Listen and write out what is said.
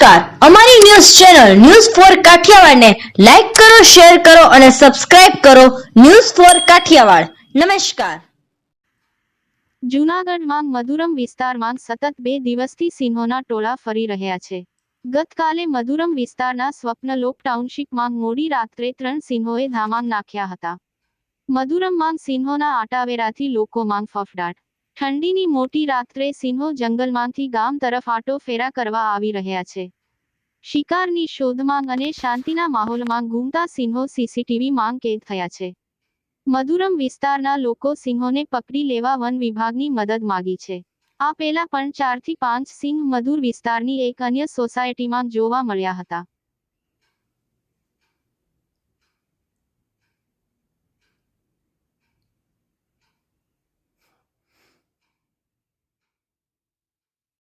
નમસ્કાર, અમારી news channel news for કાઠિયાવાડને લાઈક કરો, શેર કરો અને સબસ્ક્રાઇબ કરો. News for Kathiawad. નમસ્કાર. જૂનાગઢમાં મધુરમ વિસ્તારમાં સતત 2 દિવસથી સિંહોના ટોળા ફરી રહ્યા છે. ગતકાલે મધુરમ વિસ્તારના સ્વપ્નલોક ટાઉનશીપમાં મોડી રાત્રે 3 સિંહોએ ધામામ નાખ્યા હતા. મધુરમમાં સિંહોના આટાવેરાથી લોકોમાં ફફડાટ. ઠંડીની મોટી રાત્રે સિંહો જંગલમાંથી ગામ તરફ આટો ફેરા કરવા આવી રહ્યા છે. શિકારની શોધમાં અને શાંતિના માહોલમાં ઘૂમતા સિંહો સીસીટીવીમાં કેદ થયા છે. મધુરમ વિસ્તારના લોકો સિંહોને પકડી લેવા વન વિભાગની મદદ માગી છે. આ પહેલા પણ 4 થી 5 સિંહ મધુર વિસ્તારની એક અન્ય સોસાયટીમાં જોવા મળ્યા હતા.